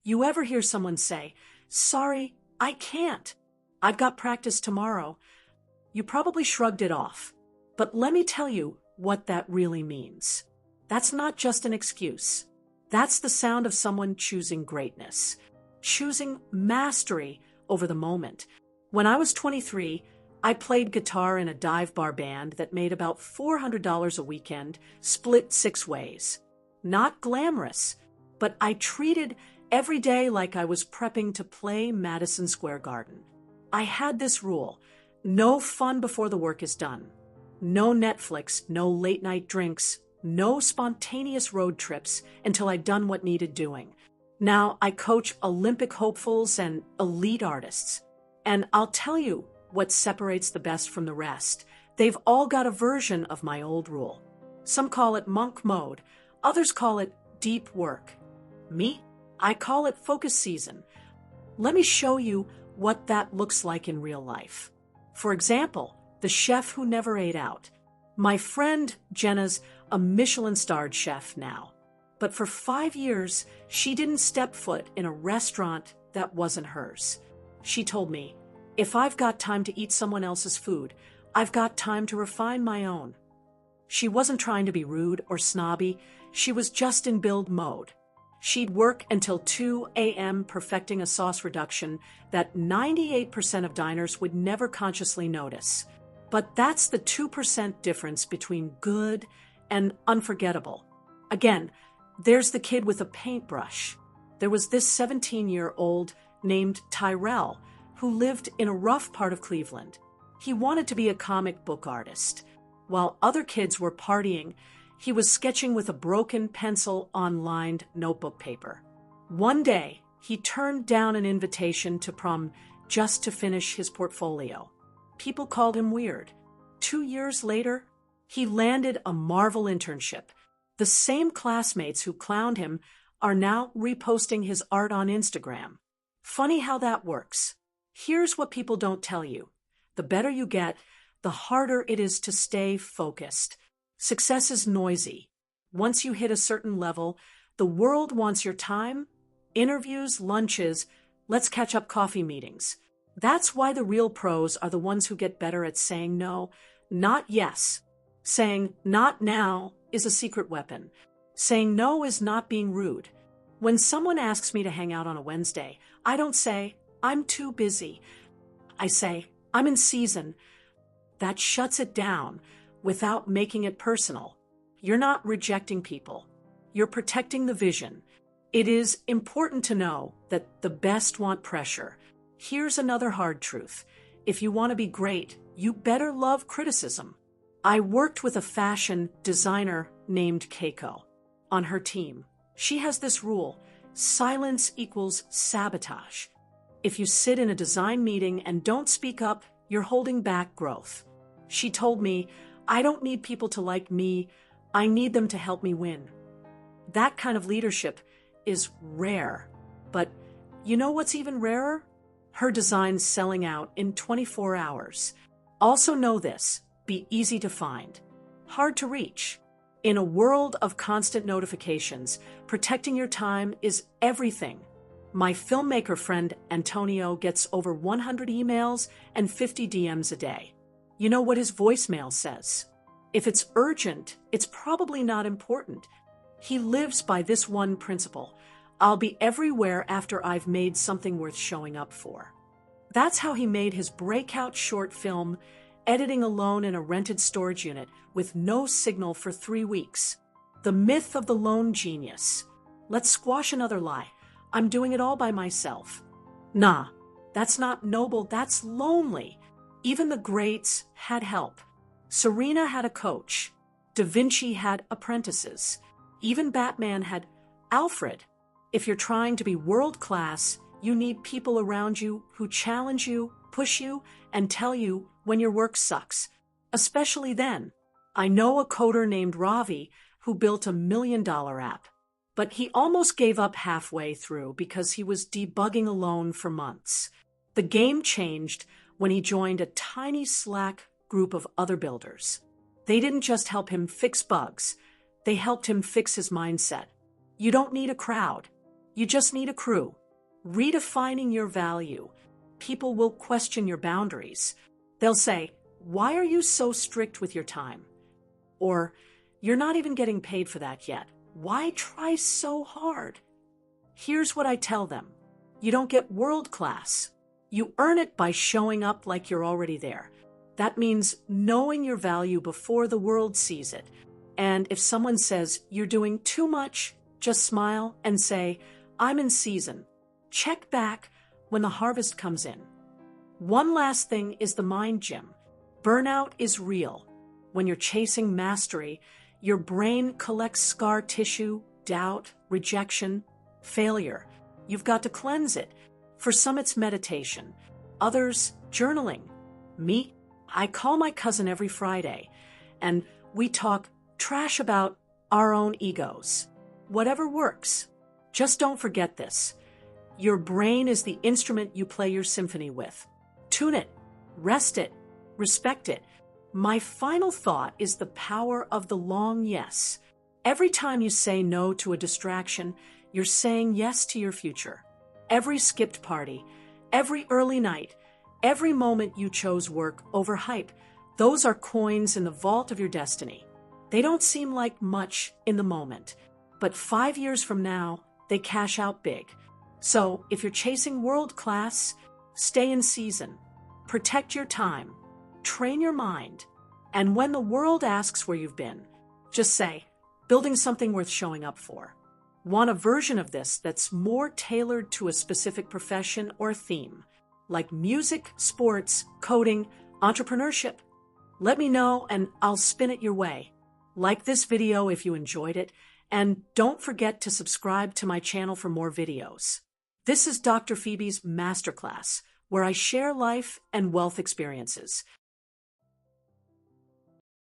You ever hear someone say, "Sorry, I can't. I've got practice tomorrow"? You probably shrugged it off. But let me tell you what that really means. That's not just an excuse. That's the sound of someone choosing greatness, choosing mastery over the moment. When I was 23, I played guitar in a dive bar band that made about $400 a weekend, split 6 ways. Not glamorous, but I treated every day like I was prepping to play Madison Square Garden. I had this rule: no fun before the work is done. No Netflix, no late-night drinks, no spontaneous road trips until I'd done what needed doing. Now I coach Olympic hopefuls and elite artists. And I'll tell you what separates the best from the rest. They've all got a version of my old rule. Some call it monk mode, others call it deep work. Me? I call it focus season. Let me show you what that looks like in real life. For example, the chef who never ate out. My friend Jenna's a Michelin-starred chef now. But for 5 years, she didn't step foot in a restaurant that wasn't hers. She told me, if I've got time to eat someone else's food, I've got time to refine my own. She wasn't trying to be rude or snobby. She was just in build mode. She'd work until 2 a.m. perfecting a sauce reduction that 98% of diners would never consciously notice. But that's the 2% difference between good and unforgettable. Again, there's the kid with a paintbrush. There was this 17-year-old named Tyrell who lived in a rough part of Cleveland. He wanted to be a comic book artist. While other kids were partying, he was sketching with a broken pencil on lined notebook paper. One day, he turned down an invitation to prom just to finish his portfolio. People called him weird. 2 years later, he landed a Marvel internship. The same classmates who clowned him are now reposting his art on Instagram. Funny how that works. Here's what people don't tell you. The better you get, the harder it is to stay focused. Success is noisy. Once you hit a certain level, the world wants your time, interviews, lunches, let's catch up coffee meetings. That's why the real pros are the ones who get better at saying no, not yes. Saying not now is a secret weapon. Saying no is not being rude. When someone asks me to hang out on a Wednesday, I don't say, "I'm too busy." I say, "I'm in season." That shuts it down without making it personal. You're not rejecting people. You're protecting the vision. It is important to know that the best want pressure. Here's another hard truth. If you want to be great, you better love criticism. I worked with a fashion designer named Keiko on her team. She has this rule: silence equals sabotage. If you sit in a design meeting and don't speak up, you're holding back growth. She told me, "I don't need people to like me. I need them to help me win." That kind of leadership is rare. But you know what's even rarer? Her designs selling out in 24 hours. Also know this: be easy to find, hard to reach. In a world of constant notifications, protecting your time is everything. My filmmaker friend Antonio gets over 100 emails and 50 DMs a day. You know what his voicemail says? If it's urgent, it's probably not important. He lives by this one principle: I'll be everywhere after I've made something worth showing up for. That's how he made his breakout short film, editing alone in a rented storage unit with no signal for 3 weeks. The myth of the lone genius. Let's squash another lie. I'm doing it all by myself. Nah, that's not noble, that's lonely. Even the greats had help. Serena had a coach. Da Vinci had apprentices. Even Batman had Alfred. If you're trying to be world-class, you need people around you who challenge you, push you, and tell you when your work sucks. Especially then. I know a coder named Ravi who built $1 million app. But he almost gave up halfway through because he was debugging alone for months. The game changed when he joined a tiny Slack group of other builders. They didn't just help him fix bugs, they helped him fix his mindset. You don't need a crowd. You just need a crew. Redefining your value. People will question your boundaries. They'll say, "Why are you so strict with your time?" Or, "You're not even getting paid for that yet. Why try so hard?" Here's what I tell them. You don't get world class. You earn it by showing up like you're already there. That means knowing your value before the world sees it. And if someone says you're doing too much, just smile and say, "I'm in season." Check back when the harvest comes in. One last thing is the mind gym. Burnout is real. When you're chasing mastery, your brain collects scar tissue, doubt, rejection, failure. You've got to cleanse it. For some, it's meditation. Others, journaling. Me, I call my cousin every Friday, and we talk trash about our own egos. Whatever works. Just don't forget this. Your brain is the instrument you play your symphony with. Tune it, rest it, respect it. My final thought is the power of the long yes. Every time you say no to a distraction, you're saying yes to your future. Every skipped party, every early night, every moment you chose work over hype, those are coins in the vault of your destiny. They don't seem like much in the moment, but 5 years from now, they cash out big. So if you're chasing world class, stay in season, protect your time, train your mind, and when the world asks where you've been, just say, "Building something worth showing up for." Want a version of this that's more tailored to a specific profession or theme, like music, sports, coding, entrepreneurship? Let me know and I'll spin it your way. Like this video if you enjoyed it, and don't forget to subscribe to my channel for more videos. This is Dr. Phoebe's Masterclass, where I share life and wealth experiences.